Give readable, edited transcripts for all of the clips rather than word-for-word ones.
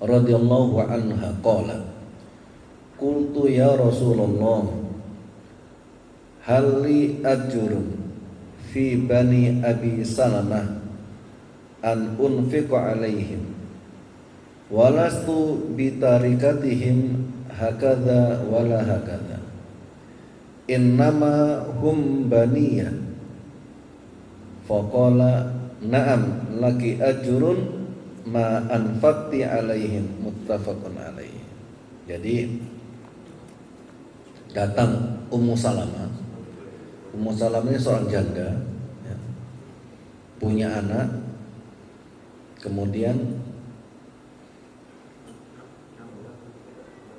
radhiyallahu anha qala qultu ya Rasulullah hal li ajrun fi bani Abi Salamah an unfiqa alaihim walastu bitarikatihim hakadha wala hakadha innama hum baniya faqala na'am laki ajrun ma anfaqti alaihim muttafaqun alaihi. Jadi datang Ummu Salamah. Ummu Salamah ini seorang janda ya, punya anak, kemudian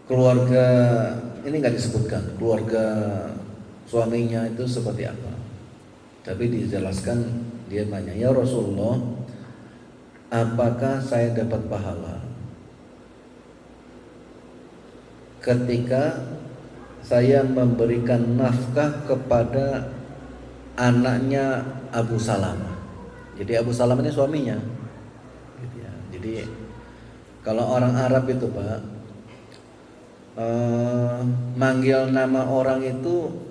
keluarga ini nggak disebutkan keluarga suaminya itu seperti apa, tapi dijelaskan. Dia tanya, ya Rasulullah, apakah saya dapat pahala ketika saya memberikan nafkah kepada anaknya Abu Salamah? Jadi Abu Salamah ini suaminya gitu ya. Jadi kalau orang Arab itu Pak, manggil nama orang itu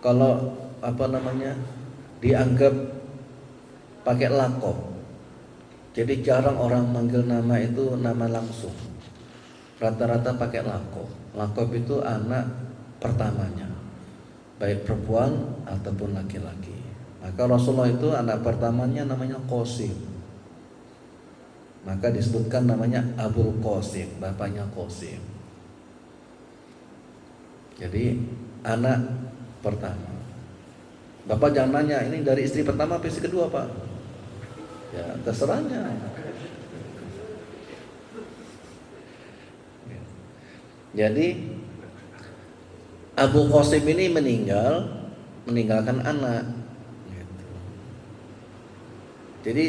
kalau dianggap pakai lakob. Jadi jarang orang manggil nama itu nama langsung. Rata-rata pakai lakob. Lakob itu anak pertamanya, baik perempuan ataupun laki-laki. Maka Rasulullah itu anak pertamanya namanya Qasim. Maka disebutkan namanya Abul Qasim, bapaknya Qasim. Jadi anak pertama. Bapak jangan nanya ini dari istri pertama apa istri kedua Pak. Ya terserahnya. Jadi Abu Qasim ini meninggalkan anak. Jadi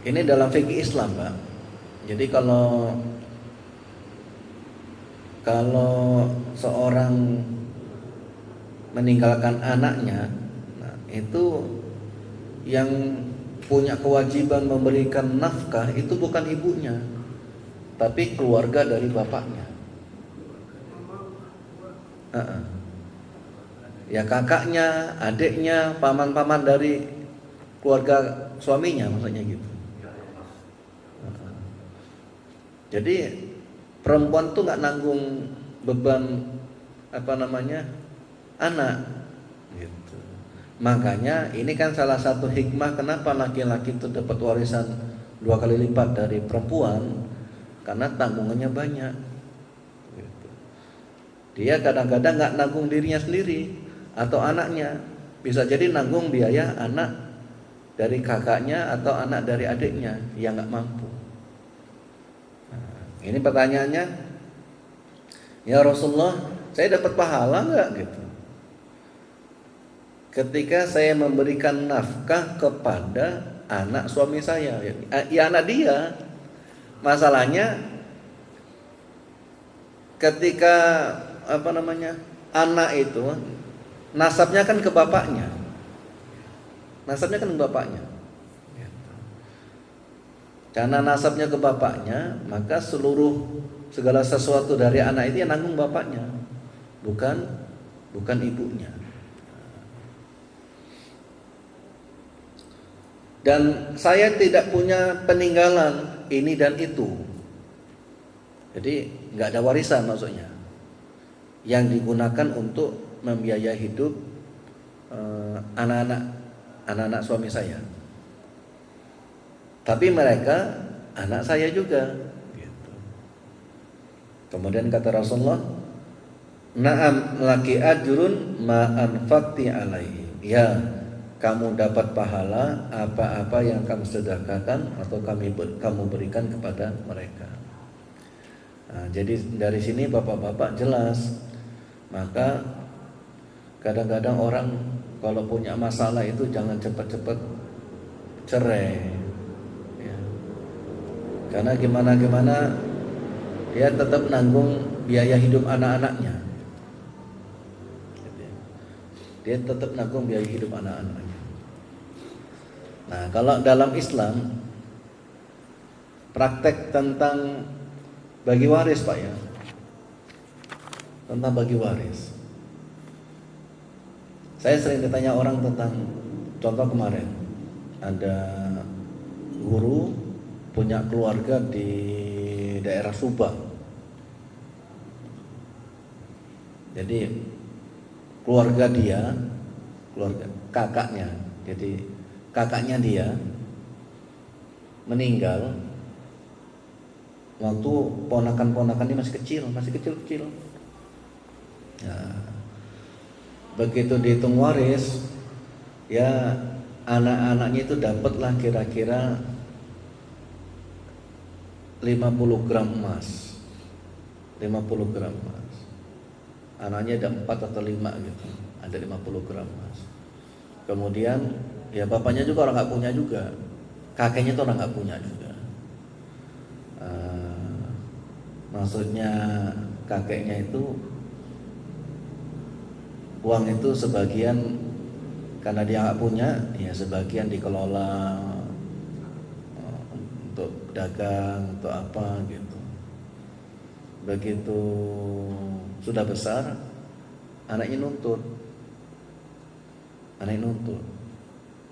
ini dalam fikih Islam Pak. Jadi kalau seorang meninggalkan anaknya, nah, itu yang punya kewajiban memberikan nafkah itu bukan ibunya, tapi keluarga dari bapaknya. Ya kakaknya, adiknya, paman-paman dari keluarga suaminya, maksudnya gitu. Jadi perempuan tuh nggak nanggung beban anak gitu. Makanya ini kan salah satu hikmah kenapa laki-laki itu dapat warisan 2 kali lipat dari perempuan, karena tanggungannya banyak gitu. Dia kadang-kadang nggak nanggung dirinya sendiri atau anaknya, bisa jadi nanggung biaya anak dari kakaknya atau anak dari adiknya yang nggak mampu. Nah, ini pertanyaannya, ya Rasulullah, saya dapat pahala nggak gitu ketika saya memberikan nafkah kepada anak suami saya? Ya anak dia. Masalahnya ketika anak itu nasabnya kan ke bapaknya. Karena nasabnya ke bapaknya, maka segala sesuatu dari anak itu yang nanggung bapaknya, bukan ibunya. Dan saya tidak punya peninggalan ini dan itu. Jadi nggak ada warisan maksudnya, yang digunakan untuk membiayai hidup anak-anak suami saya. Tapi mereka anak saya juga. Gitu. Kemudian kata Rasulullah, na'am laki ajrun ma anfaqti alaihi. Ya, kamu dapat pahala apa-apa yang kamu sedekahkan atau kamu berikan kepada mereka. Nah, jadi dari sini bapak-bapak jelas. Maka kadang-kadang orang kalau punya masalah itu jangan cepat-cepat cerai ya. Karena gimana dia tetap nanggung biaya hidup anak-anaknya. Dia tetap nanggung biaya hidup anak-anaknya. Nah, kalau dalam Islam praktek tentang bagi waris Pak ya, tentang bagi waris. Saya sering ditanya orang tentang, contoh kemarin ada guru punya keluarga di daerah Subang. Jadi keluarga kakaknya, jadi kakaknya dia meninggal waktu ponakan-ponakannya masih kecil. Nah, begitu dihitung waris, ya anak-anaknya itu dapatlah kira-kira 50 gram emas. 50 gram emas. Anaknya ada 4 atau 5 gitu. Ada 50 gram emas. Kemudian ya bapaknya juga orang nggak punya juga. Kakeknya tuh orang nggak punya juga. Maksudnya kakeknya itu uang itu sebagian karena dia nggak punya, ya sebagian dikelola untuk dagang, untuk apa gitu. Begitu sudah besar, anaknya nuntut,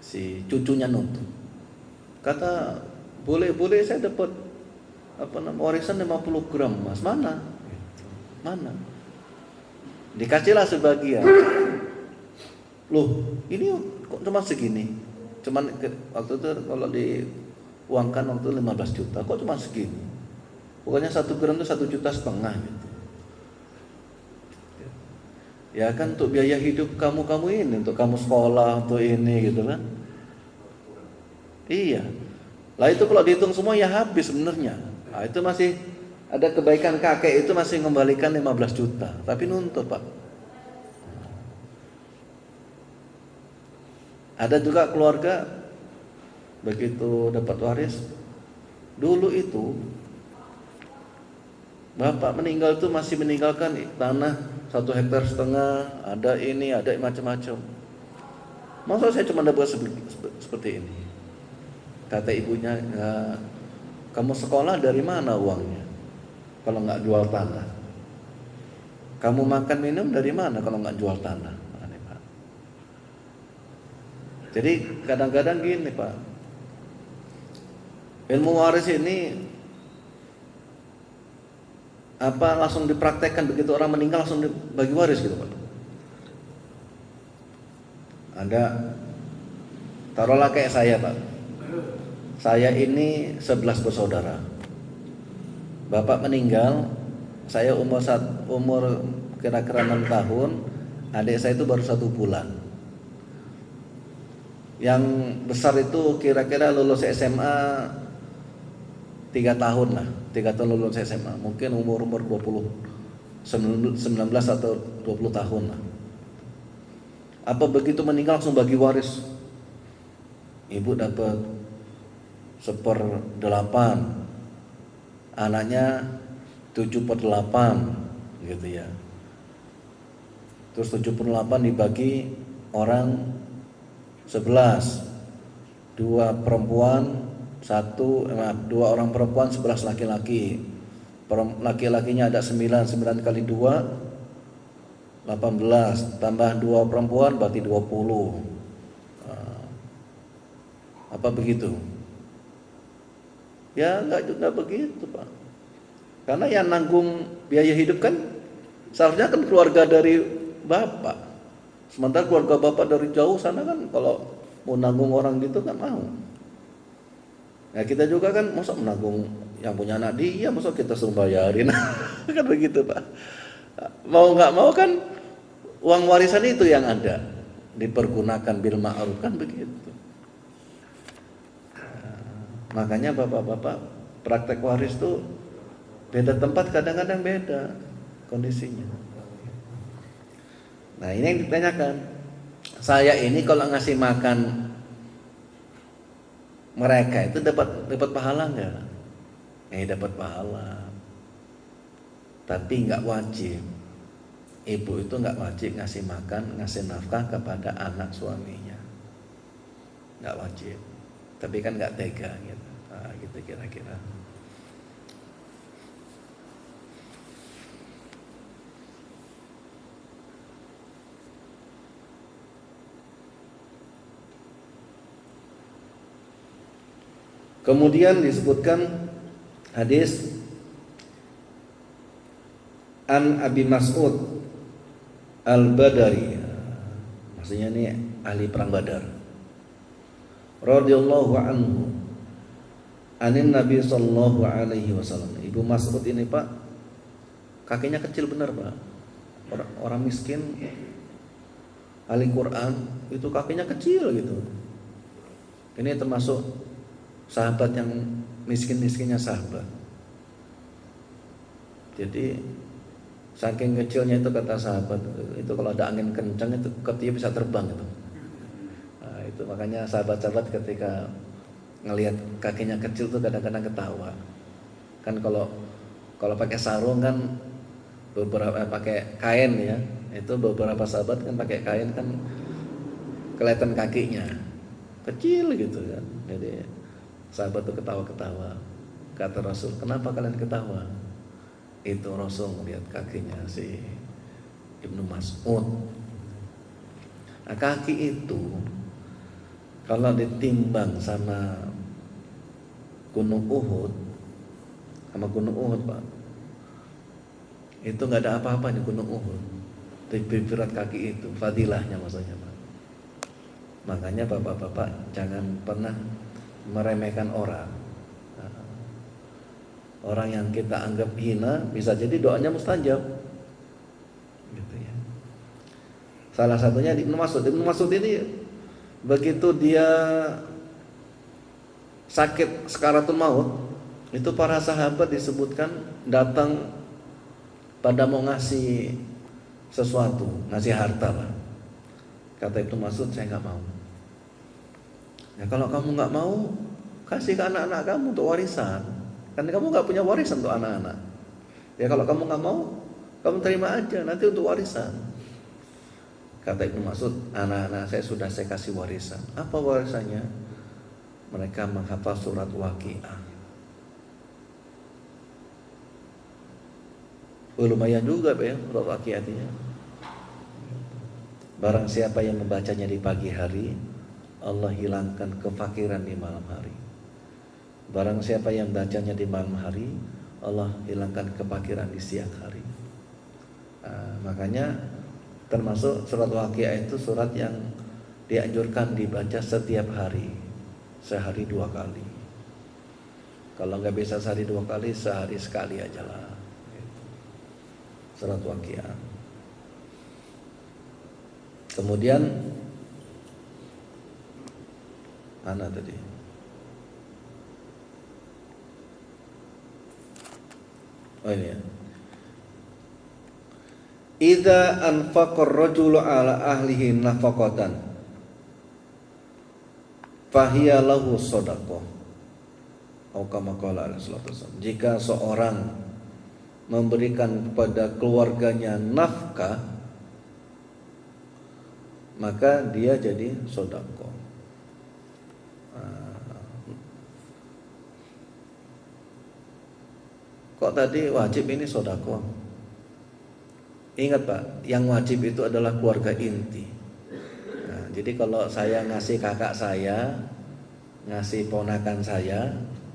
si cucunya nuntut. Kata boleh saya dapat warisan 50 gram mas, mana? Dikasihlah sebagian. Loh, ini kok cuma segini? Cuman waktu itu kalau diuangkan waktu 15 juta, kok cuma segini? Pokoknya 1 gram itu 1,5 juta gitu. Ya kan untuk biaya hidup kamu ini, untuk kamu sekolah, untuk ini gitu kan. Iya. Lah itu kalau dihitung semua ya habis sebenarnya. Nah, itu masih ada kebaikan kakek itu masih mengembalikan 15 juta, tapi nuntut Pak. Ada juga keluarga begitu dapat waris, dulu itu bapak meninggal itu masih meninggalkan tanah 1,5 hektar, ada ini, ada macam-macam. Masa saya cuma dapat seperti ini? Kata ibunya, ya, kamu sekolah dari mana uangnya? Kalau nggak jual tanah. Kamu makan minum dari mana kalau nggak jual tanah? Jadi kadang-kadang gini Pak, ilmu waris ini langsung dipraktekkan begitu orang meninggal langsung dibagi waris gitu Pak. Ada, taruhlah kayak saya Pak. Saya ini 11 bersaudara. Bapak meninggal, saya umur kira-kira 6 tahun, adik saya itu baru 1 bulan. Yang besar itu kira-kira lulus SMA 3 tahun lah, 3 tahun lulus SMA. Mungkin umur 20, 19 atau 20 tahun lah. Apa begitu meninggal langsung bagi waris? Ibu dapat 1/8, anaknya 7/8 gitu ya. Terus 7/8 dibagi orang 11, 2 orang perempuan 11 laki-laki. Laki-lakinya ada 9 kali 2 18, tambah 2 perempuan berarti 20. Apa begitu? Ya enggak begitu Pak. Karena yang nanggung biaya hidup kan seharusnya kan keluarga dari bapak. Sementara keluarga bapak dari jauh sana kan kalau mau nanggung orang gitu kan mau. Nah kita juga kan masa menanggung yang punya anak dia, masa kita suruh bayarin. Kan begitu Pak. Mau nggak mau kan uang warisan itu yang ada dipergunakan bil ma'ruf kan begitu. Makanya bapak-bapak praktek waris tuh beda tempat kadang-kadang beda kondisinya. Nah ini yang ditanyakan. Saya ini kalau ngasih makan mereka itu dapat pahala nggak? Dapat pahala. Tapi nggak wajib. Ibu itu nggak wajib ngasih makan, ngasih nafkah kepada anak suaminya. Nggak wajib. tapi kan nggak tega gitu. Nah, gitu kira-kira. Kemudian disebutkan hadis an Abi Mas'ud Al-Badari, maksudnya ini ahli perang Badar, radhiyallahu anhu, anin Nabi sallallahu alaihi wasallam. Ibu Mas'ud ini Pak, kakinya kecil benar Pak. Orang miskin, ahli Quran, itu kakinya kecil gitu. Ini termasuk sahabat yang miskin-miskinnya sahabat. Jadi saking kecilnya itu kata sahabat, itu kalau ada angin kencang itu ketiak bisa terbang itu. Nah, itu makanya sahabat-sahabat ketika ngelihat kakinya kecil tuh kadang-kadang ketawa. Kan kalau pakai sarung kan beberapa pakai kain ya, itu beberapa sahabat kan pakai kain kan kelihatan kakinya kecil gitu kan. Jadi sahabat tuh ketawa-ketawa. Kata Rasul, kenapa kalian ketawa? Itu Rasul melihat kakinya si Ibnu Mas'ud. Nah, kaki itu kalau ditimbang sama Gunung Uhud, Pak, itu nggak ada apa-apa di Gunung Uhud. Lebih berat kaki itu, fadilahnya maksudnya Pak. Makanya bapak-bapak jangan pernah meremehkan orang. Orang yang kita anggap hina bisa jadi doanya mustajab. Gitu ya. Salah satunya Ibnu Mas'ud. Ibnu Mas'ud ini begitu dia sakit sakaratul maut, itu para sahabat disebutkan datang pada mau ngasih sesuatu, ngasih harta Pak. Kata Ibnu Mas'ud, saya nggak mau. Ya kalau kamu nggak mau, kasih ke anak-anak kamu untuk warisan. Kan kamu nggak punya warisan untuk anak-anak. Ya kalau kamu nggak mau, kamu terima aja nanti untuk warisan. Kata Ibnu Mas'ud, anak-anak saya kasih warisan. Apa warisannya? Mereka menghafal surat Waqiah. Lumayan juga Pak ya, surat Waqiah artinya. Barang siapa yang membacanya di pagi hari, Allah hilangkan kefakiran di malam hari. Barang siapa yang bacanya di malam hari, Allah hilangkan kefakiran di siang hari. Makanya termasuk surat Waqiah itu surat yang dianjurkan dibaca setiap hari, sehari 2 kali. Kalau nggak bisa sehari 2 kali, sehari sekali aja lah. Surat Waqiah. Kemudian mana tadi? Oh ini ya. Idza anfaqar rajulu ala ahlihi nafaqatan fahiya lahu shadaqah. Atau kama qala alaihi salatu wasallam. Jika seorang memberikan kepada keluarganya nafkah, maka dia jadi sedekah. Kok tadi wajib ini sedekah? Ingat Pak, yang wajib itu adalah keluarga inti. Nah, jadi kalau saya ngasih kakak saya, ngasih ponakan saya,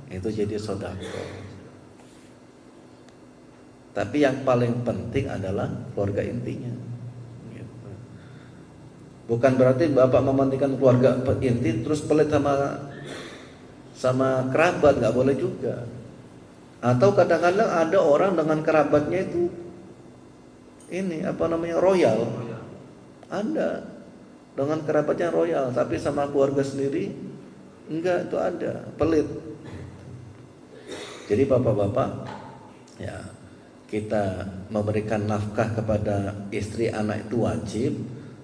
itu jadi sedekah. Tapi yang paling penting adalah keluarga intinya. Bukan berarti bapak mementingkan keluarga inti terus pelit sama kerabat, nggak boleh juga. Atau kadang-kadang ada orang dengan kerabatnya itu royal. Ada dengan kerabatnya royal, tapi sama keluarga sendiri enggak, itu ada pelit. Jadi bapak-bapak ya, kita memberikan nafkah kepada istri anak itu wajib,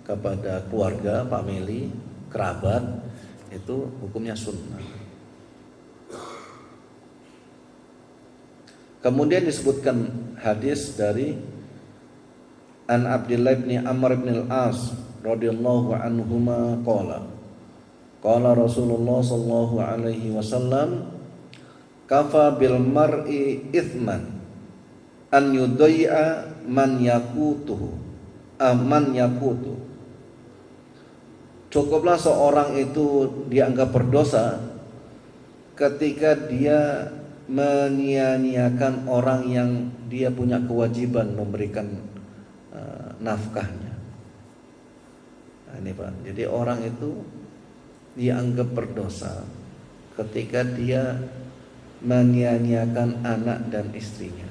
kepada keluarga, famili, kerabat itu hukumnya sunnah. Kemudian disebutkan hadis dari An Abdullah bin Amr bin Al-As radhiyallahu anhuma qala Qala Rasulullah sallallahu alaihi wasallam, kafa bil mar'i ithman an yudai'a man yakutuhu man yakutu. Cukuplah seorang itu dianggap berdosa ketika dia menyia-nyiakan orang yang dia punya kewajiban memberikan nafkahnya. Nah, ini Pak. Jadi orang itu dianggap berdosa ketika dia menyia-nyiakan anak dan istrinya.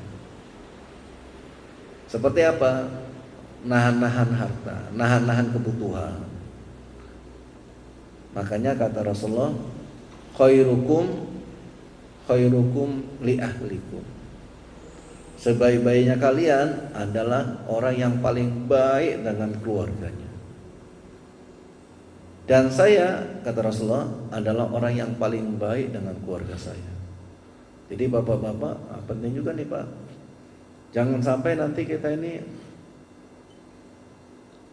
Seperti apa? Nahan-nahan harta, nahan-nahan kebutuhan. Makanya kata Rasulullah, khairukum li ahlikum. Sebaik-baiknya kalian adalah orang yang paling baik dengan keluarganya. Dan saya, kata Rasulullah, adalah orang yang paling baik dengan keluarga saya. Jadi bapak-bapak, penting juga nih Pak, jangan sampai nanti kita ini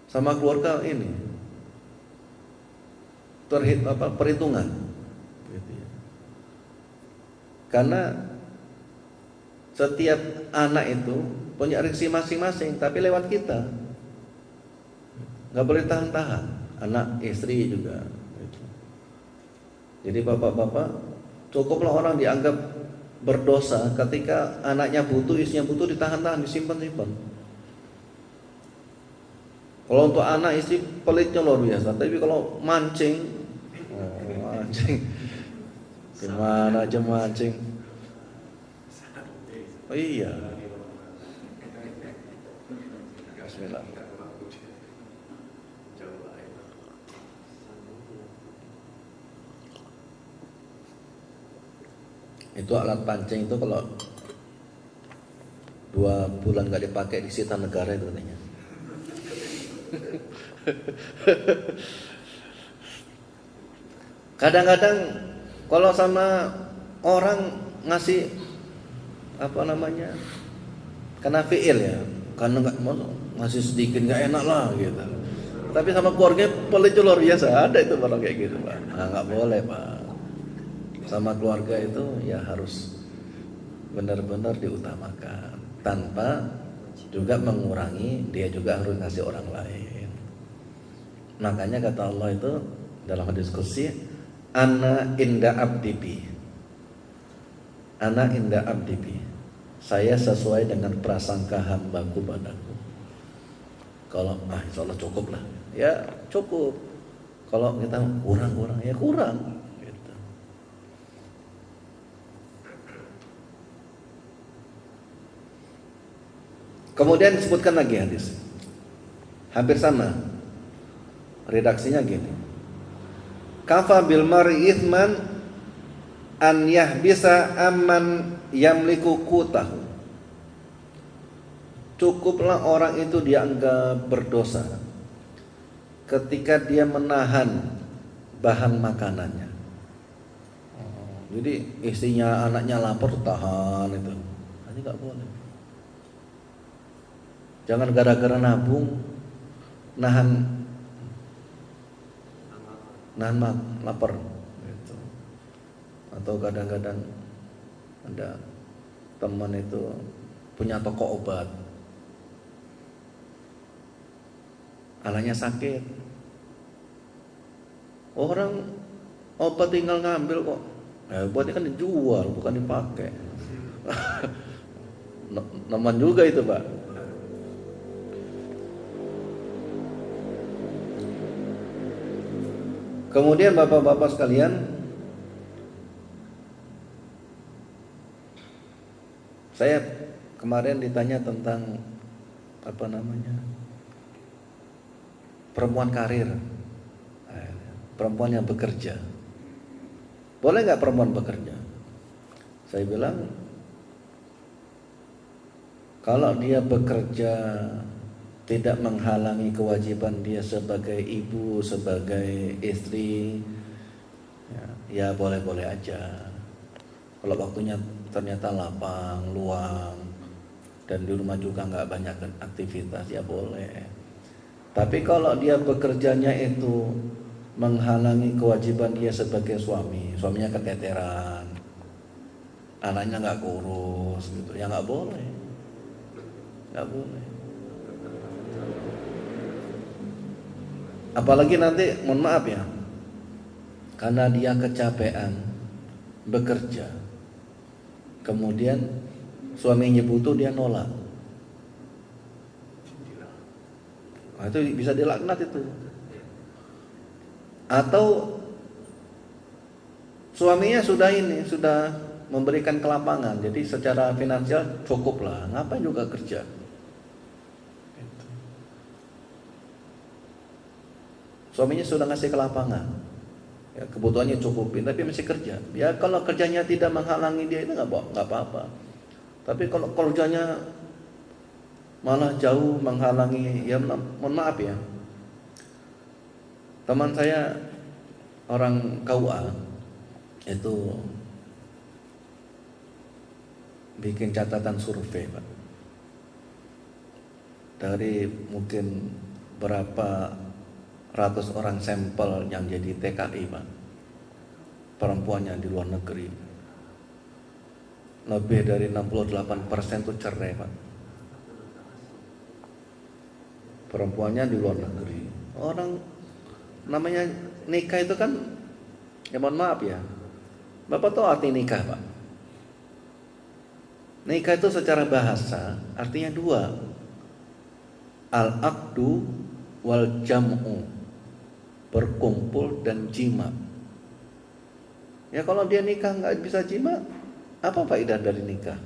sama keluarga ini perhitungan gitu ya. Karena setiap anak itu punya rezeki masing-masing, tapi lewat kita. Gak boleh tahan-tahan, anak istri juga gitu. Jadi bapak-bapak, cukuplah orang dianggap berdosa ketika anaknya butuh, istrinya butuh, ditahan-tahan, disimpan-simpan. Kalau untuk anak istri pelitnya luar biasa, tapi kalau mancing, gimana aja mancing? Oh iya. Bismillah. Itu alat pancing itu kalau 2 bulan gak dipakai disita negara itu katanya. Kadang-kadang kalau sama orang ngasih karena fi'il ya, karena nggak mau ngasih sedikit nggak enak lah gitu. Tapi sama keluarga pelit luar biasa, ada itu orang kayak gitu Pak. Nah, nggak boleh Pak. Sama keluarga itu ya harus benar-benar diutamakan tanpa juga mengurangi, dia juga harus ngasih orang lain. Makanya kata Allah itu dalam hadis qudsi, ana inda abdi, ana inda abdi, saya sesuai dengan prasangka hambaku padaku. Kalau insya Allah cukup lah, ya cukup. Kalau kita kurang ya kurang gitu. Kemudian disebutkan lagi hadis hampir sama, redaksinya gini, kafa bil mar'i ithman an yahbisa amman yamliku qutahu. Cukuplah orang itu dianggap berdosa ketika dia menahan bahan makanannya. Jadi istrinya, anaknya lapar, tahan itu. Ini nggak boleh. Jangan gara-gara nabung nahan lapar gitu. Atau kadang-kadang ada teman itu punya toko obat, anaknya sakit, orang obat tinggal ngambil kok, obatnya kan dijual bukan dipakai. Nemen juga itu Pak. Kemudian bapak-bapak sekalian, saya kemarin ditanya tentang perempuan karir, perempuan yang bekerja. Boleh nggak perempuan bekerja? Saya bilang, kalau dia bekerja tidak menghalangi kewajiban dia sebagai ibu, sebagai istri, ya boleh-boleh aja. Kalau waktunya ternyata lapang, luang, dan di rumah juga nggak banyak aktivitas, ya boleh. Tapi kalau dia bekerjanya itu menghalangi kewajiban dia sebagai suami. Suaminya keteteran, anaknya nggak kurus gitu, ya nggak boleh, nggak boleh. Apalagi nanti, mohon maaf ya, karena dia kecapean bekerja, kemudian suaminya butuh, dia nolak. Nah, itu bisa dilaknat itu. Atau suaminya sudah memberikan kelapangan, jadi secara finansial cukup lah, ngapain juga kerja. Suaminya sudah ngasih kelapangan, ya, kebutuhannya cukupin, tapi masih kerja. Ya kalau kerjanya tidak menghalangi dia, itu nggak apa-apa. Tapi kalau kerjanya malah jauh menghalangi, ya mohon maaf ya. Teman saya orang KUA itu bikin catatan survei, Pak. Dari mungkin berapa ratus orang sampel yang jadi TKI, Pak, perempuannya di luar negeri, lebih dari 68% itu cerai, Pak. Perempuannya di luar negeri. Orang namanya nikah itu kan, ya mohon maaf ya, Bapak tahu arti nikah, Pak? Nikah itu secara bahasa artinya dua, al-aqdu wal jam'u, berkumpul dan jima. Ya kalau dia nikah nggak bisa jima, apa faedah dari nikah?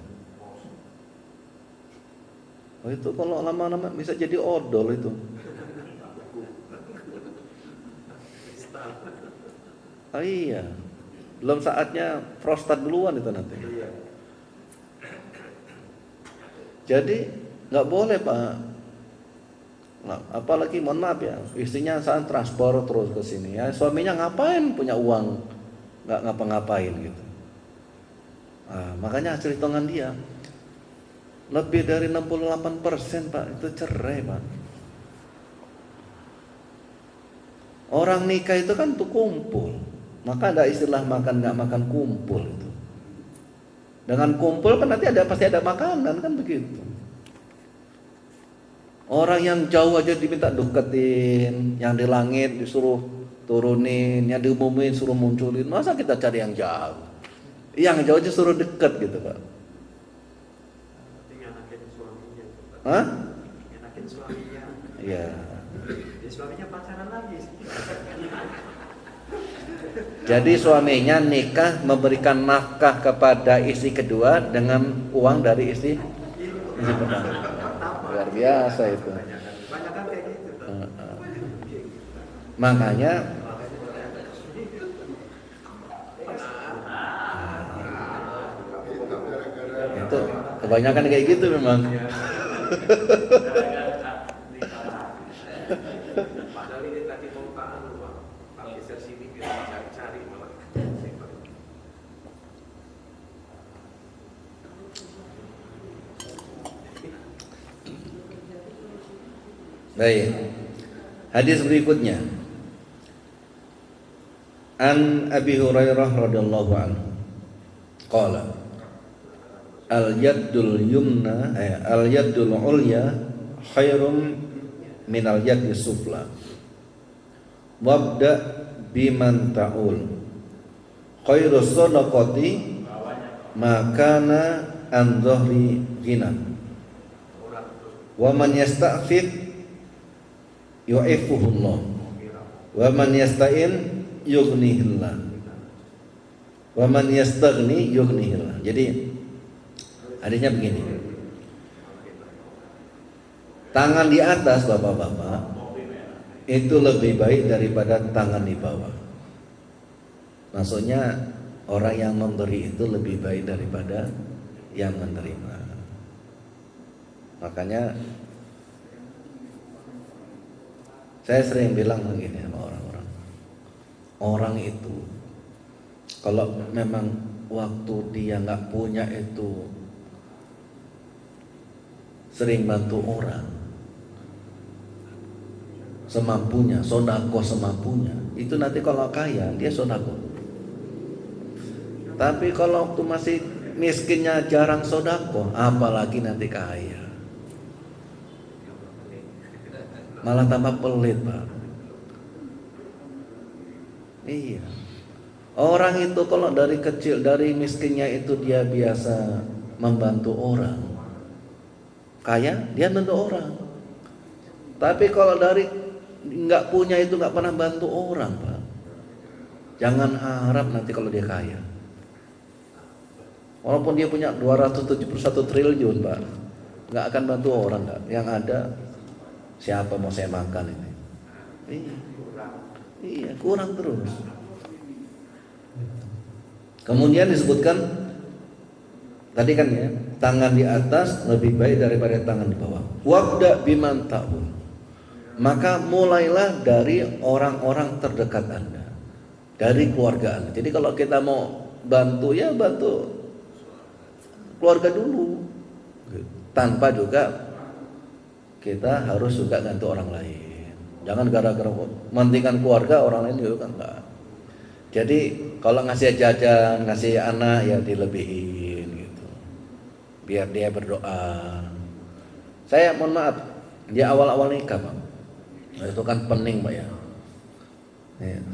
Oh, itu kalau lama-lama bisa jadi odol itu. Oh iya, belum saatnya prostat duluan itu nanti. Jadi nggak boleh, Pak. Nah, apalagi mohon maaf ya, istrinya saat transport terus ke sini, ya suaminya ngapain punya uang, nggak ngapa-ngapain gitu. Nah, makanya hasil hitungan dia lebih dari 68%, Pak, itu cerai, Pak. Orang nikah itu kan tuh kumpul, maka ada istilah makan nggak makan kumpul itu. Dengan kumpul kan nanti pasti ada makanan kan begitu. Orang yang jauh aja diminta deketin, yang di langit disuruh turunin, yang diumumin suruh munculin. Masa kita cari yang jauh? Yang jauh aja suruh deket gitu, Pak. Enakin suaminya. Hah? Enakin suaminya. Iya. Ya, suaminya pacaran lagi. Jadi suaminya nikah memberikan nafkah kepada istri kedua dengan uang dari istri pertama. Luar biasa itu. Banyak kan kayak gitu. Makanya itu kebanyakan kayak gitu memang. Padahal ini tadi mau Pak geser sini kita cari-cari malah. Baik. Hadis berikutnya. An Abi Hurairah radhiyallahu anhu qala al-yaddul yumna al-yaddul ulya khairum minal yaddi sufla wabda biman ta'ul khairus sadaqati makana an dhahri ghina wa man yasta'fif yu'ifuhullah wa man yasta'in yughnihillah wa man yastaghni yughnihillah. Jadi hadisnya begini, tangan di atas bapak-bapak itu lebih baik daripada tangan di bawah. Maksudnya orang yang memberi itu lebih baik daripada yang menerima. Makanya saya sering bilang begini sama orang-orang, orang itu kalau memang waktu dia nggak punya itu sering bantu orang semampunya, sodako semampunya, itu nanti kalau kaya dia sodako. Tapi kalau waktu masih miskinnya jarang sodako, apalagi nanti kaya, malah tambah pelit, Pak. Iya. Orang itu kalau dari kecil, dari miskinnya itu dia biasa membantu orang, kaya dia bantu orang. Tapi kalau dari nggak punya itu nggak pernah bantu orang, Pak. Jangan harap nanti kalau dia kaya. Walaupun dia punya 271 triliun, Pak, nggak akan bantu orang, nggak. Yang ada siapa mau saya makan ini? Iya, kurang terus. Kemudian disebutkan tadi kan ya, tangan di atas lebih baik daripada tangan di bawah. Wabda biman ta'ul. Maka mulailah dari orang-orang terdekat Anda, dari keluarga Anda. Jadi kalau kita mau bantu ya bantu keluarga dulu, tanpa juga kita harus juga bantu orang lain. Jangan gara-gara mementingkan keluarga orang lain juga kan enggak. Jadi kalau ngasih jajan, ngasih anak ya dilebihin gitu, biar dia berdoa. Saya mohon maaf, di awal-awal nikah, Pak, itu kan pening, Pak ya.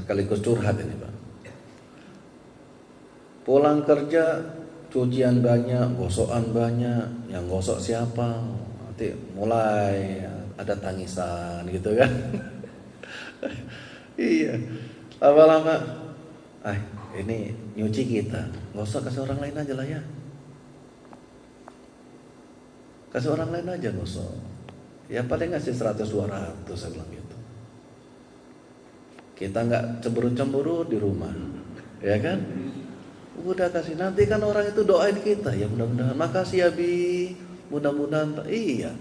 Sekaligus curhat ini, Pak. Pulang kerja, cucian banyak, gosokan banyak, yang gosok siapa? Nanti mulai ada tangisan gitu kan. Iya. Lama-lama ini nyuci kita, nggak usah kasih orang lain aja lah ya. Kasih orang lain aja nggak usah. Ya paling ngasih 100-200 saya bilang gitu. Kita nggak cemburu-cemburu di rumah, ya kan? Udah kasih, nanti kan orang itu doain kita ya, mudah-mudahan makasih ya Bi, mudah-mudahan iya.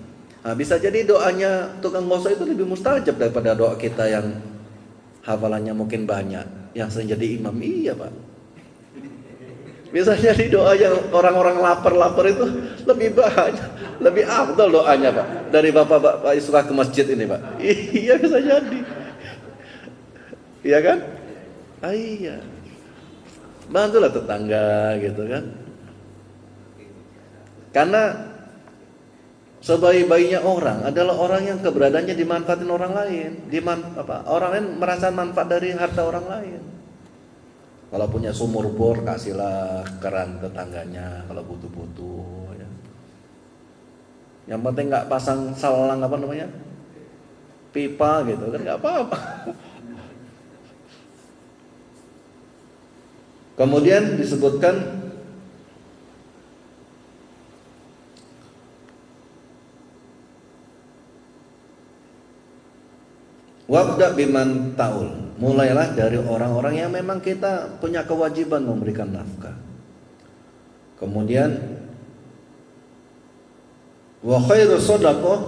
Nah, bisa jadi doanya tukang gosok itu lebih mustajab daripada doa kita yang hafalannya mungkin banyak, yang sering jadi imam. Iya, Pak. Bisa jadi doa yang orang-orang lapar-lapar itu lebih banyak, lebih afdal doanya, Pak, dari bapak-bapak yang suka ke masjid ini, Pak. Iya, bisa jadi. Iya kan? Iya. Bantulah tetangga gitu kan. Karena sebaik-baiknya orang adalah orang yang keberadaannya dimanfaatin orang lain, orang lain merasa manfaat dari harta orang lain. Kalau punya sumur bor, kasihlah keran tetangganya kalau butuh-butuh. Ya. Yang penting nggak pasang salang pipa gitu kan, nggak apa-apa. Kemudian disebutkan wabda biman taul, mulailah dari orang-orang yang memang kita punya kewajiban memberikan nafkah. Kemudian wa khairu shadaqah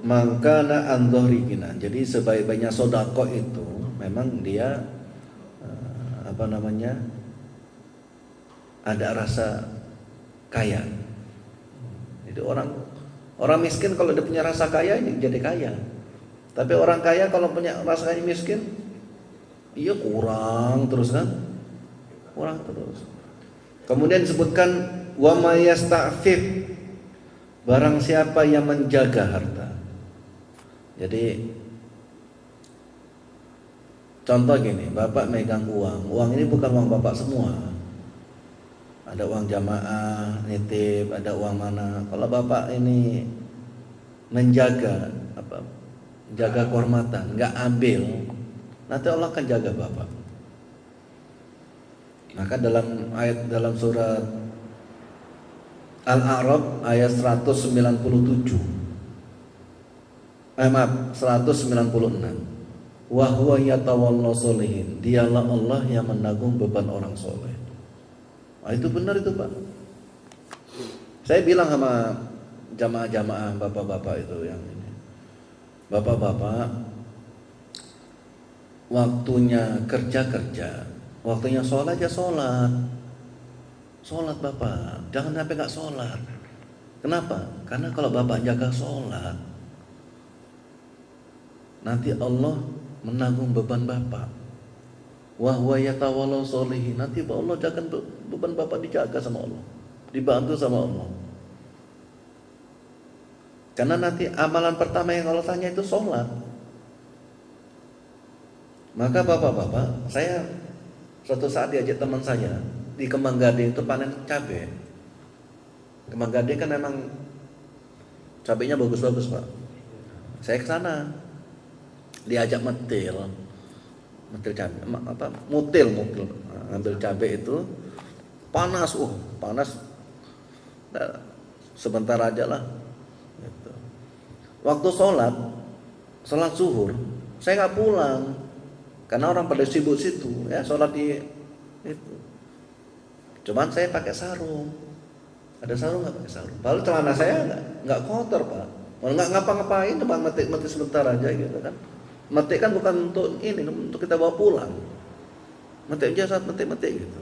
man kana an dhahri ghina. Jadi sebaik-baiknya sedekah itu memang dia ada rasa kaya. Jadi orang miskin kalau dia punya rasa kaya jadi kaya. Tapi orang kaya kalau punya rasa kaya miskin, iya kurang terus kan? Kurang terus. Kemudian disebutkan wa may yasta'fif, barang siapa yang menjaga harta. Jadi contoh gini, Bapak megang uang ini bukan uang Bapak semua. Ada uang jamaah, nitip, ada uang mana. Kalau Bapak ini menjaga jaga kehormatan, nggak ambil, nanti Allah akan jaga Bapak. Maka dalam surat Al-A'raf ayat 196. Wa huwa yatawalla sholihin. Dialah Allah yang menanggung beban orang soleh. Nah, itu benar itu, Pak. Saya bilang sama jamaah-jamaah bapak-bapak itu yang ini. Bapak-bapak, waktunya kerja, waktunya sholat aja sholat. Sholat Bapak, jangan sampai gak sholat. Kenapa? Karena kalau Bapak jaga sholat, nanti Allah menanggung beban Bapak. wa huwa yatawalla sholihin. Nanti Allah jangan beban bapak dijaga sama Allah, dibantu sama Allah. Karena nanti amalan pertama yang Allah tanya itu sholat. Maka bapak-bapak, saya suatu saat diajak teman saya di Kembang Gading itu panen cabai. Kembang Gading kan memang cabainya bagus-bagus pak. Saya ke sana, diajak mutil cabai, mutil, ngambil cabai itu panas, panas. Nah, sebentar aja lah. Gitu. Waktu sholat zuhur, saya nggak pulang. Karena orang pada sibuk situ, ya sholat di itu. Cuman saya pakai sarung. Ada sarung nggak pakai sarung? Lalu celana saya nggak kotor pak. Nggak ngapa-ngapain, cuma metik sebentar aja gitu kan. Metik kan bukan untuk ini, untuk kita bawa pulang. Metik aja saat metik gitu.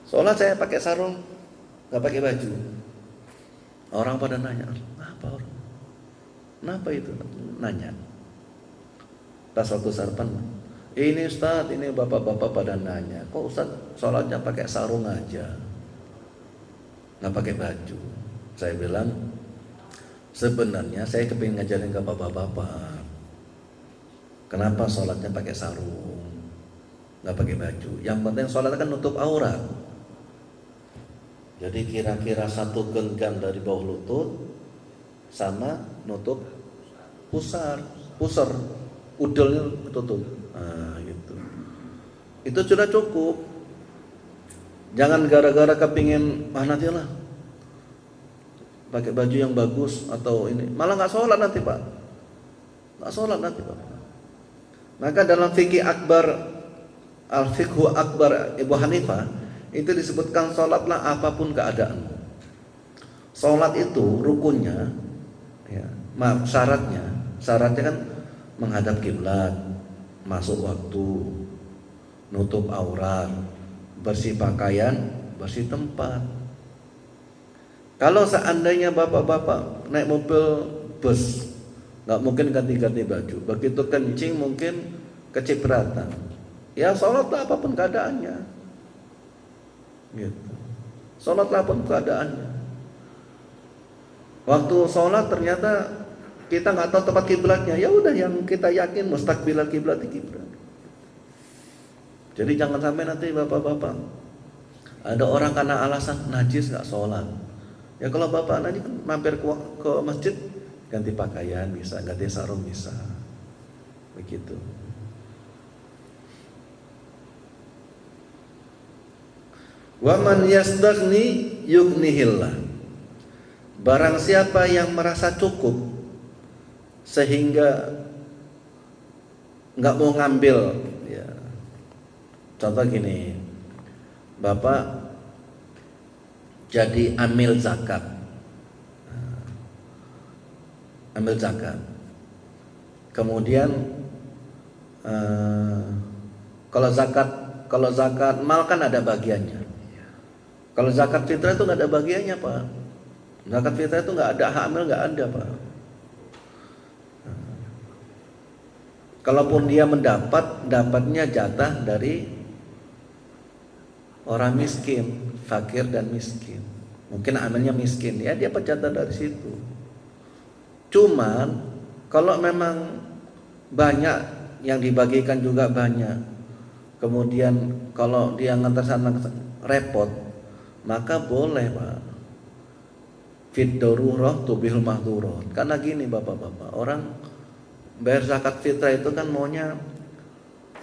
Sholat saya pakai sarung, nggak pakai baju. Orang pada nanya, apa orang? Kenapa itu? Nanya. Pas waktu sarapan, ini Ustaz, ini bapak-bapak pada nanya, kok Ustaz sholatnya pakai sarung aja, nggak pakai baju? Saya bilang, sebenarnya saya kepingin ngajarin ke bapak-bapak, kenapa sholatnya pakai sarung, nggak pakai baju? Yang penting sholat kan nutup aurat. Jadi kira-kira 1 genggam dari bawah lutut sama nutup pusar. Udolnya tutup. Nah, gitu. Itu sudah cukup. Jangan gara-gara kepingin nanti lah pakai baju yang bagus atau ini, malah nggak sholat nanti pak. Nggak sholat nanti pak. Maka dalam fikih akbar, al-fiqhu akbar Ibu Hanifah itu disebutkan sholatlah apapun keadaan. Sholat itu rukunnya, ya, syaratnya kan menghadap kiblat, masuk waktu, nutup aurat, bersih pakaian, bersih tempat. Kalau seandainya bapak-bapak naik mobil bus, nggak mungkin ganti-ganti baju. Begitu kencing mungkin kecipratan. Ya sholatlah apapun keadaannya. Gitu. Sholatlah apapun keadaannya. Waktu sholat ternyata kita nggak tahu tempat kiblatnya, ya udah yang kita yakin mustaqbilal kiblat di kiblat. Jadi jangan sampai nanti bapak-bapak ada orang karena alasan najis nggak sholat. Ya kalau bapak nanti mampir ke masjid ganti pakaian bisa, ganti sarung bisa, begitu. Wa man yastaghni yughnihillah. Barang siapa yang merasa cukup sehingga nggak mau ngambil, ya. Contoh gini, bapak jadi amil zakat, kemudian kalau zakat mal kan ada bagiannya. Kalau zakat fitrah itu nggak ada bagiannya pak. Zakat fitrah itu nggak ada hamil, nggak ada pak. Kalaupun dia dapatnya jatah dari orang miskin, fakir dan miskin. Mungkin amalnya miskin, ya dia dapat jatah dari situ. Cuman kalau memang banyak yang dibagikan juga banyak, kemudian kalau dia ngantar sana repot, maka boleh pak. Fit darurah tubihul mahdurat. Karena gini bapak-bapak, orang bayar zakat fitrah itu kan maunya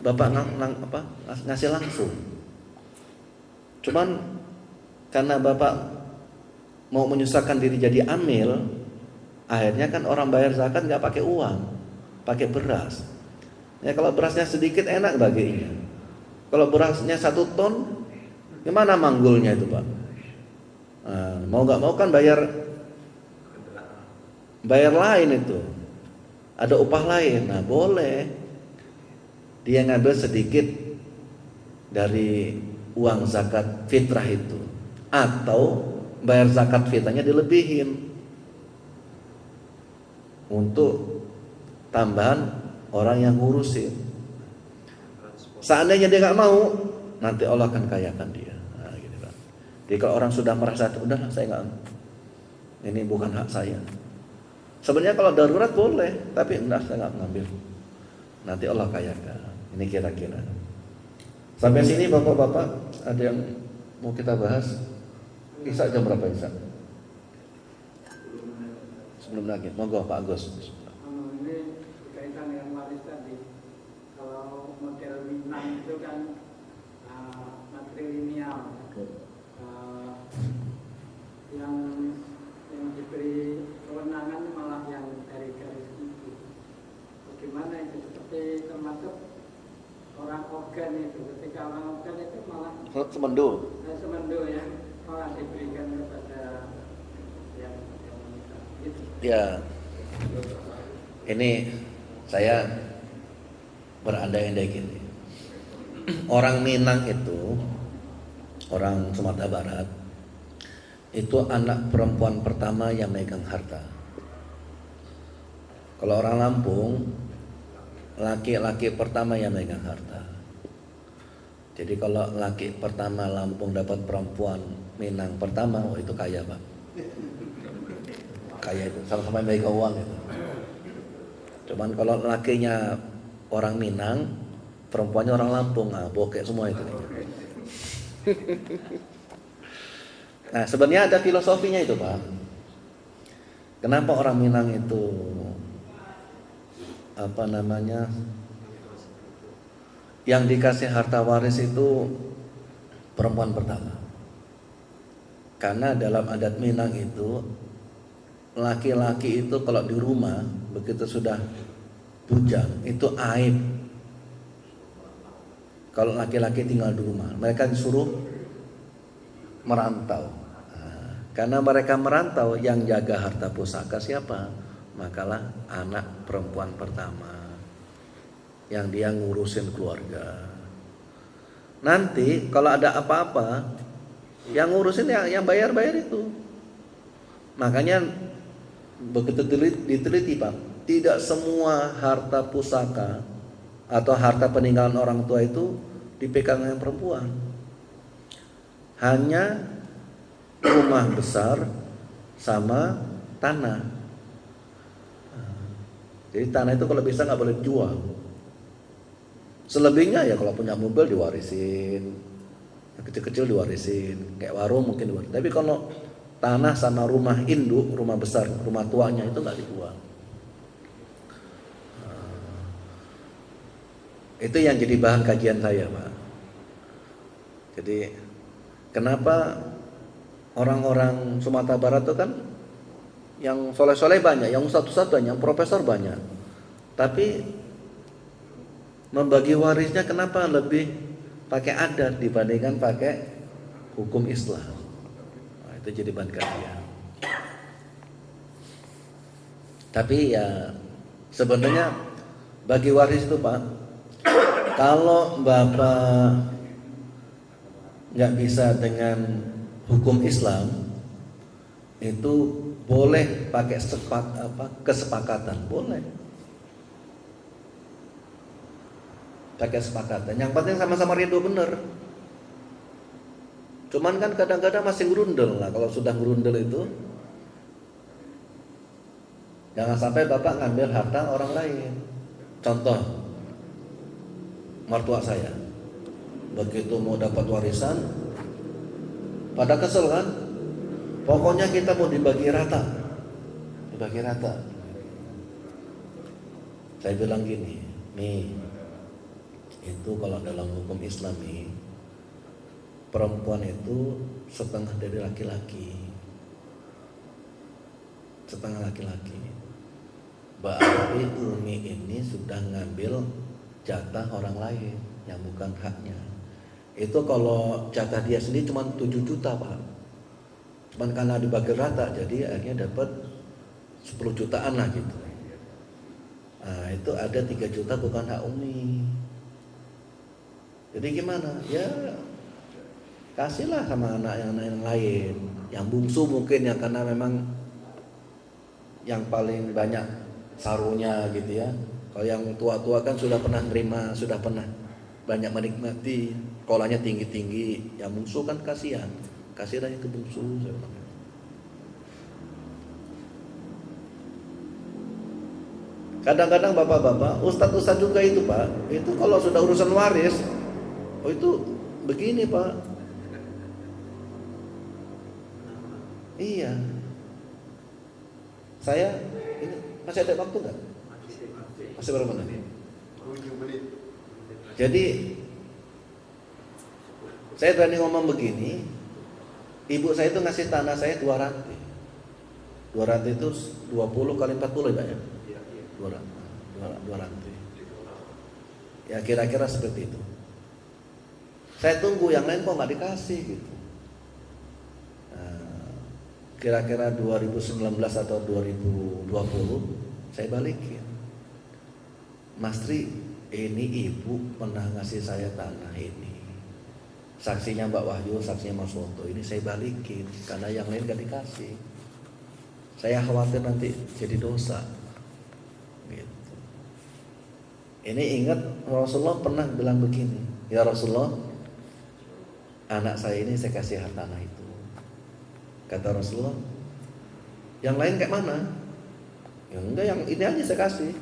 bapak ngasih langsung. Cuman karena bapak mau menyusahkan diri jadi amil, akhirnya kan orang bayar zakat nggak pakai uang, pakai beras. Ya kalau berasnya sedikit enak baginya. Kalau berasnya 1 ton, gimana manggulnya itu pak? Nah, mau nggak mau kan bayar lain itu. Ada upah lain. Nah boleh dia ngambil sedikit dari uang zakat fitrah itu, atau bayar zakat fitrahnya dilebihin untuk tambahan orang yang ngurusin. Seandainya dia nggak mau, nanti Allah akan kayakan dia. Nah, gitu kan. Jadi kalau orang sudah merasa, udahlah saya nggak, ini bukan hak saya. Sebenarnya kalau darurat boleh, tapi enggak, saya nggak ngambil. Nanti Allah kayakan. Ini kira-kira. Sampai sini bapak-bapak, ada yang mau kita bahas? Isa jam berapa Isa? Sebelum lagi, monggo Pak Agus. Ini berkaitan dengan waris tadi. Kalau model Minang itu kan matrilineal, yang diberi kewenangan malah yang dari garis itu. Bagaimana itu, seperti termasuk orang organ itu, ketika orang organ itu malah Semendo. semendo yang malah diberikan kepada yang menikah. Gitu. Ya, ini saya berandai-andai gini. Orang Minang itu, orang Sumatera Barat, itu anak perempuan pertama yang megang harta. Kalau orang Lampung, laki-laki pertama yang megang harta. Jadi kalau laki pertama Lampung dapat perempuan Minang pertama, oh itu kaya Pak. Kaya itu, sama-sama megang uang itu. Cuman kalau lakinya orang Minang, perempuannya orang Lampung, bokek semua itu. Nah sebenarnya ada filosofinya itu Pak. Kenapa orang Minang itu yang dikasih harta waris itu perempuan pertama? Karena dalam adat Minang itu laki-laki itu kalau di rumah begitu sudah bujang itu aib. Kalau laki-laki tinggal di rumah, mereka disuruh merantau. Karena mereka merantau, yang jaga harta pusaka siapa? Makalah anak perempuan pertama, yang dia ngurusin keluarga. Nanti kalau ada apa-apa, yang ngurusin yang bayar-bayar itu. Makanya begitu diteliti Pak, tidak semua harta pusaka atau harta peninggalan orang tua itu dipegang oleh perempuan. Hanya rumah besar sama tanah. Jadi tanah itu kalau bisa nggak boleh dijual. Selebihnya ya kalau punya mobil diwarisin, yang kecil-kecil diwarisin, kayak warung mungkin diwarisin. Tapi kalau tanah sama rumah induk, rumah besar, rumah tuanya itu nggak dijual. Itu yang jadi bahan kajian saya Pak. Jadi kenapa orang-orang Sumatera Barat itu kan yang soleh-soleh banyak, yang ustadz-ustadz banyak, yang profesor banyak. Tapi membagi warisnya kenapa lebih pakai adat dibandingkan pakai hukum Islam? Nah, itu jadi bahan kajian. Tapi ya sebenarnya bagi waris itu Pak, kalau Bapak nggak bisa dengan hukum Islam, itu boleh pakai kesepakatan, boleh pakai kesepakatan. Yang penting sama-sama ridho bener. Cuman kan kadang-kadang masih ngerundel lah. Kalau sudah ngerundel itu, jangan sampai Bapak ngambil harta orang lain. Contoh, mertua saya begitu mau dapat warisan, pada kesel kan, pokoknya kita mau dibagi rata. Saya bilang gini, nih, itu kalau dalam hukum Islam nih, perempuan itu setengah dari laki-laki, berarti Umi ini sudah ngambil jatah orang lain yang bukan haknya. Itu kalau jatah dia sendiri cuma 7 juta Pak, cuman karena dibagi rata jadi akhirnya dapat 10 jutaan lah gitu. Nah itu ada 3 juta bukan hak Umi. Jadi gimana? Ya kasihlah sama anak yang lain, yang bungsu mungkin ya, karena memang yang paling banyak sarunya gitu ya. Kalau yang tua-tua kan sudah pernah nerima, sudah pernah banyak menikmati, sekolahnya tinggi-tinggi, yang bungsu kan kasihan, kasih aja ke bungsu. Saya bilang. Kadang-kadang bapak-bapak, ustadz-ustadz juga itu pak, itu kalau sudah urusan waris, oh itu begini pak. Iya. Saya ini masih ada waktu nggak? Masih berapa menit? 7 menit. Jadi saya berani ngomong begini, ibu saya itu ngasih tanah saya 2 rantai. 2 rantai itu 20 kali 40 ya, ya? 2 rantai. Ya kira-kira seperti itu. Saya tunggu yang lain kok nggak dikasih gitu. Nah, kira-kira 2019 atau 2020 saya balikin. Mas Tri, ini ibu pernah ngasih saya tanah ini. Saksinya Mbak Wahyu, saksinya Mas Woto, ini saya balikin karena yang lain gak dikasih. Saya khawatir nanti jadi dosa. Gitu. Ini ingat Rasulullah pernah bilang begini, ya Rasulullah, anak saya ini saya kasih tanah itu. Kata Rasulullah, yang lain kayak mana? Ya enggak, yang ini aja saya kasih.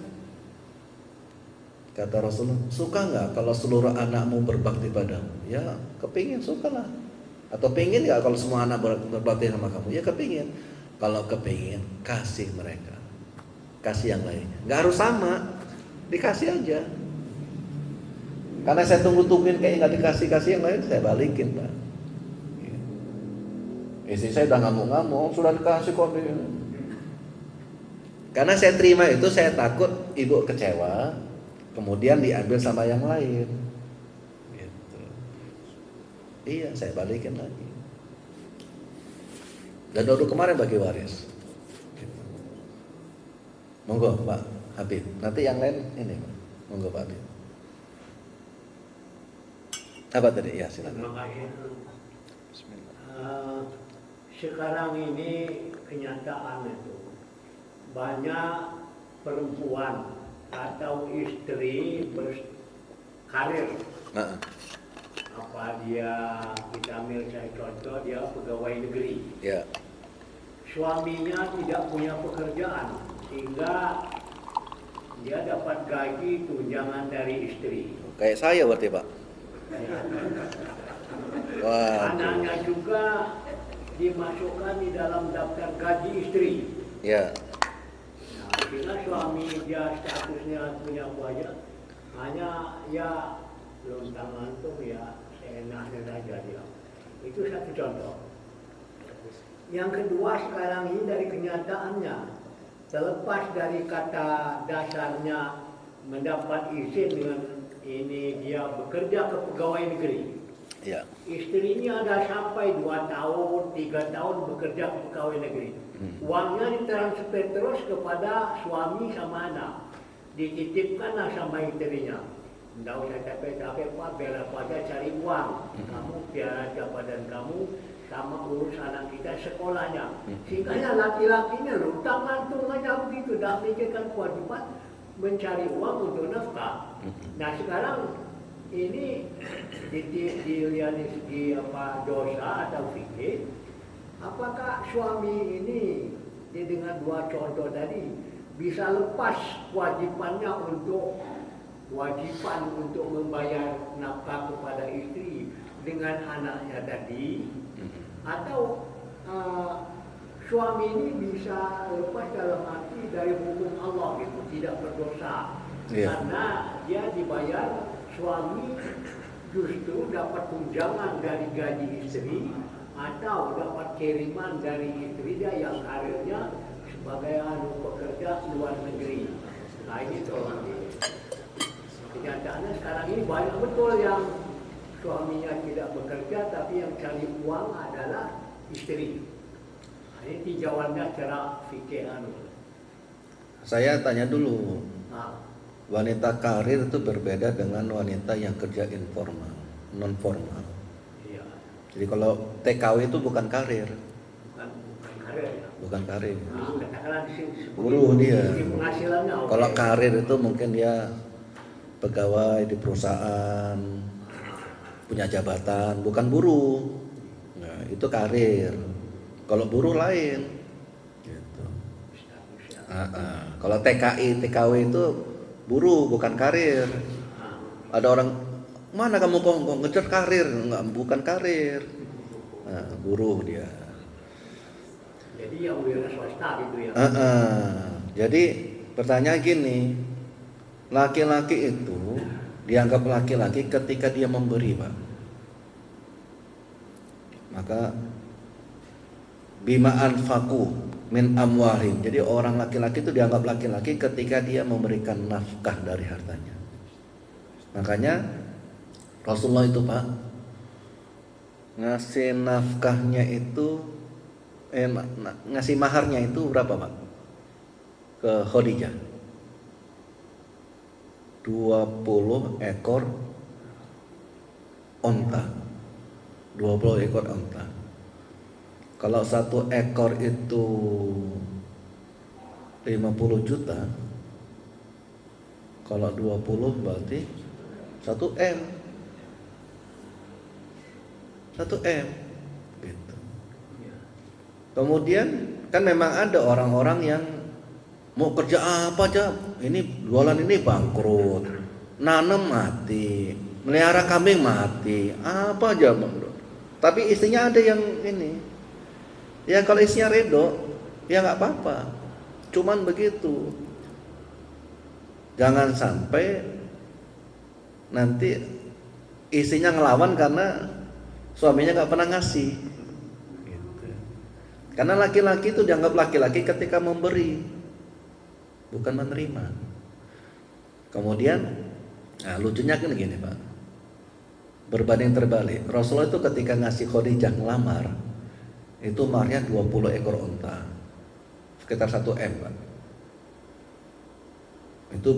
Kata Rasulullah, suka nggak kalau seluruh anakmu berbakti padamu? Ya kepingin, sukalah. Atau pingin nggak kalau semua anak berbakti sama kamu? Ya kepingin. Kalau kepingin, kasih mereka, kasih yang lain. Nggak harus sama, dikasih aja. Karena saya tunggu-tungguin kayak nggak dikasih yang lain, saya balikin pak. Istri saya udah ngamuk-ngamuk, sudah dikasih kok dia. Karena saya terima itu, saya takut ibu kecewa. Kemudian diambil sama yang lain gitu. Iya, saya balikin lagi. Dan baru kemarin bagi waris gitu. Monggo Pak Habib. Nanti yang lain ini Pak. Monggo Pak Habib. Apa tadi? Ya silakan. Terima kasih. Bismillah. Sekarang ini kenyataan itu banyak perempuan atau istri berkarir. Nah. Apa dia, kita ambil saya contoh, dia pegawai negeri. Ya. Suaminya tidak punya pekerjaan sehingga dia dapat gaji tunjangan dari istri. Kayak saya berarti Pak. Wah. Anaknya juga dimasukkan di dalam daftar gaji istri. Ya. Bila suami dia statusnya punya banyak, hanya ya lontang antum ya seenaknya saja dia. Itu satu contoh. Yang kedua sekarang ini dari kenyataannya, terlepas dari kata dasarnya mendapat izin dengan ini dia bekerja ke pegawai negeri. Ya. Istrinya ada sampai 2 tahun, 3 tahun bekerja ke pegawai negeri. Uangnya ditransfer terus kepada suami sama anak. Dititipkanlah sama istrinya. Tidak usah capek-capek Pak, biar apa aja cari uang. Kamu biar aja badan kamu sama urus anak kita sekolahnya. Sehingga laki-lakinya lutang gantung aja begitu. Tidak memikirkan kewajiban mencari uang untuk nafkah. Nah sekarang ini dilihat dari segi apa dosa atau fikih, apakah suami ini dengan 2 contoh tadi bisa lepas kewajiban untuk membayar nafkah kepada istri dengan anaknya tadi, atau suami ini bisa lepas dalam arti dari hukum Allah gitu, tidak berdosa karena dia dibayar. Suami justru dapat tunjangan dari gaji istri atau dapat kiriman dari istri dia yang karirnya sebagai pekerja luar negeri. Nah ini tuh kenyataannya sekarang ini banyak betul yang suaminya tidak bekerja tapi yang cari uang adalah istri. Nah, ini tinjauannya secara fikih Saya tanya dulu. Nah, Wanita karir itu berbeda dengan wanita yang kerja informal, non formal. iya. Jadi kalau TKW itu bukan karir, Bukan karir ya. bukan karir. Nah, katakanlah di sini Buruh dia. segi penghasilannya. Kalau oke. karir itu mungkin dia pegawai di perusahaan, punya jabatan, bukan buruh. Nah, itu karir. Kalau buruh lain. Gitu. Kalau TKI, TKW itu buruh, bukan karir. Ada orang, mana kamu kok ngejar karir? Enggak, bukan karir. Nah, buruh dia. Jadi yang wira swasta gitu ya. Jadi pertanyaan gini, laki-laki itu dianggap laki-laki ketika dia memberi, Pak. Maka bima anfaqu min amwalihim. Jadi orang laki-laki itu dianggap laki-laki ketika dia memberikan nafkah dari hartanya. Makanya Rasulullah itu, Pak, ngasih nafkahnya itu ngasih maharnya itu berapa, Pak? Ke Khadijah 20 ekor onta. 20 ekor onta. Kalau 1 ekor itu 50 juta, kalau 20 berarti 1 M. 1 M gitu. Kemudian kan memang ada orang-orang yang mau kerja apa aja, ini jualan ini bangkrut, nanam mati, melihara kambing mati, apa aja Bang Bro. Tapi istrinya ada yang ini. Ya kalau istrinya redo, ya nggak apa-apa. Cuman begitu. Jangan sampai nanti istrinya ngelawan karena suaminya nggak pernah ngasih. Gitu. Karena laki-laki itu dianggap laki-laki ketika memberi, bukan menerima. Kemudian, nah lucunya kan gini Pak, berbanding terbalik. Rasulullah itu ketika ngasih Khadijah ngelamar, itu maharnya 20 ekor unta, sekitar 1 M Pak. Itu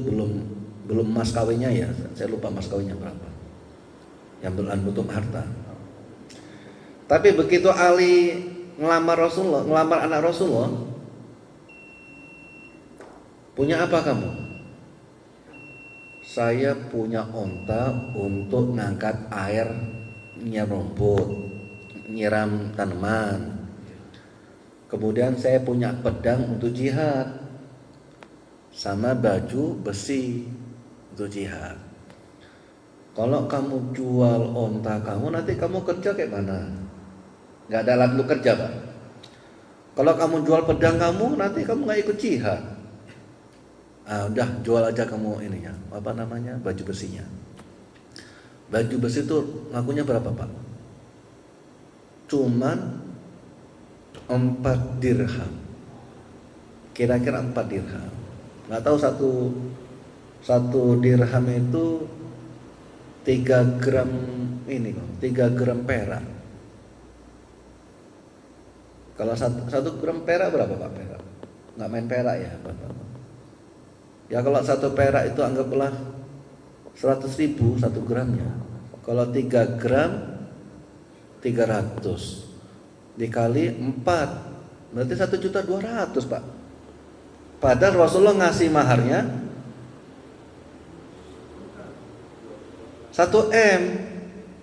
belum mas kawinnya ya, saya lupa mas kawinnya berapa, yang berlanjut harta. Tapi begitu Ali ngelamar Rasulullah, ngelamar anak Rasulullah, punya apa kamu? Saya punya onta untuk ngangkat air, nyiram rumput, nyiram tanaman. Kemudian saya punya pedang untuk jihad, sama baju besi untuk jihad. Kalau kamu jual onta kamu, nanti kamu kerja kayak mana? Gak ada alat lu kerja Pak. Kalau kamu jual pedang kamu, nanti kamu gak ikut jihad. Udah jual aja kamu ininya, apa namanya, baju besinya. Baju besi itu ngakunya berapa Pak? Cuman 4 dirham. Kira-kira 4 dirham. Nggak tahu satu dirham itu 3 gram ini kok, 3 gram perak. Kalau 1 gram perak berapa Pak perak? Nggak main perak ya Bapak. Ya kalau 1 perak itu anggaplah 100.000 1 gramnya. Kalau 3 gram 300 dikali 4 berarti 1.200.000 Pak. Padahal Rasulullah ngasih maharnya 1 M.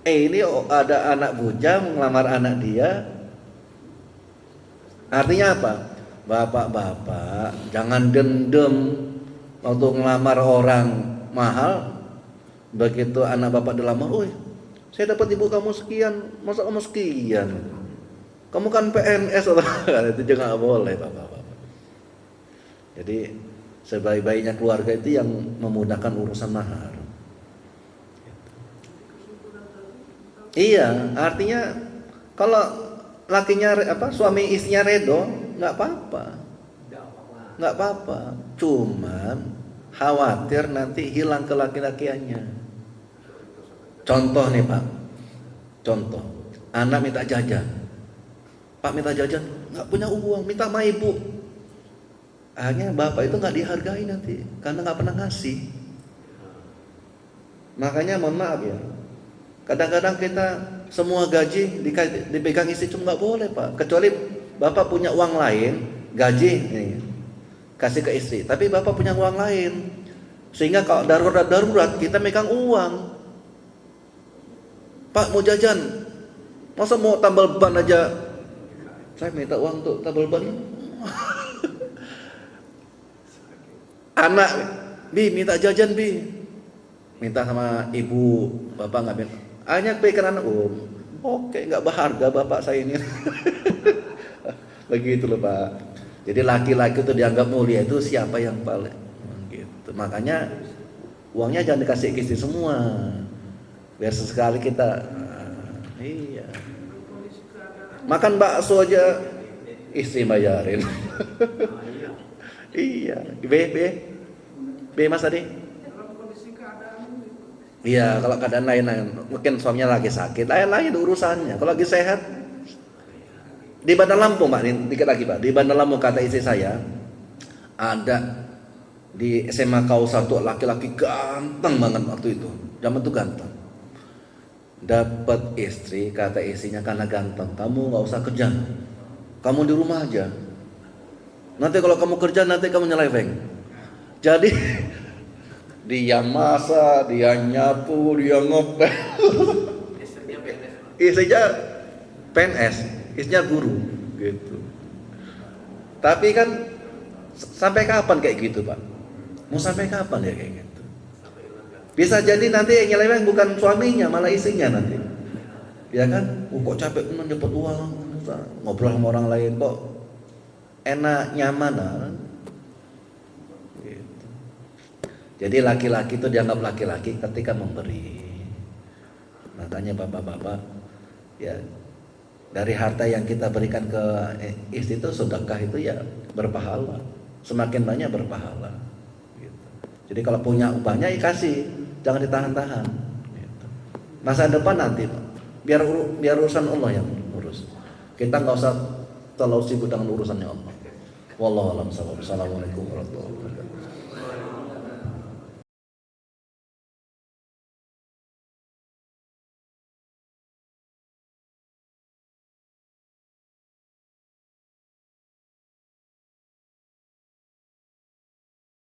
Ini ada anak bujang ngelamar anak dia. Artinya apa? Bapak-bapak jangan dendam waktu ngelamar orang mahal. Begitu anak bapak dilamar, saya dapat ibu kamu sekian, masa kamu sekian? Kamu kan PNS itu juga nggak boleh bapak-bapak. Jadi sebaik-baiknya keluarga itu yang memudahkan urusan mahar. Iya, artinya kalau lakinya suami istrinya redo, nggak apa-apa. Nggak apa-apa. Cuman khawatir nanti hilang kelaki-lakiannya. Contoh nih Pak. Contoh, anak minta jajan. Pak minta jajan, nggak punya uang, minta sama ibu. Akhirnya bapak itu nggak dihargai nanti karena nggak pernah ngasih. Makanya mohon maaf ya, kadang-kadang kita semua gaji dipegang istri, cuma nggak boleh Pak. Kecuali bapak punya uang lain, gaji nih, kasih ke istri. Tapi bapak punya uang lain, Sehingga kalau darurat kita megang uang. Pak mau jajan, masa mau tambal ban aja? Saya minta uang untuk tambal ban. Anak, Bi minta jajan Bi, minta sama ibu, bapak nggak minta. Hanya pikiran oke nggak berharga bapak saya ini. Begitu loh Pak. Jadi laki-laki itu dianggap mulia itu siapa yang paling gitu. Makanya uangnya jangan dikasih ke istri semua. Biar sesekali kita iya. Makan bakso aja istri bayarin. Iya. B Mas tadi? Iya, kalau keadaan lain, mungkin suaminya lagi sakit, lain urusannya. Kalau lagi sehat, di Bandar Lampung Pak, dikit lagi Pak. Di Bandar Lampung kata istri saya, ada di SMA KU 1 laki-laki ganteng banget waktu itu. Zaman itu ganteng. Dapat istri, kata istrinya karena ganteng, kamu nggak usah kerja, kamu di rumah aja. Nanti kalau kamu kerja nanti kamu nyeleweng. Jadi dia masak, dia nyapu, dia ngepel. Istrinya PNS. Istrinya PNS, istrinya guru, gitu. Tapi kan sampai kapan kayak gitu Pak? Mau sampai kapan ya kayak gitu? Bisa jadi nanti yang nyeleweng bukan suaminya, malah istrinya nanti. Ya kan? Kok capek dapat uang, ngobrol sama orang lain kok enak, nyaman kan? Gitu. Jadi laki-laki itu dianggap laki-laki ketika memberi. Makanya bapak-bapak, ya dari harta yang kita berikan ke istri itu sedekah itu ya berpahala, semakin banyak berpahala. Gitu. Jadi kalau punya upahnya ya kasih, jangan ditahan-tahan. Gitu. Masa depan nanti, biar urusan Allah yang urus. Kita nggak usah terlalu sibuk dengan urusannya Allah. Wallahu a'lam. Assalamualaikum warahmatullahi wabarakatuh.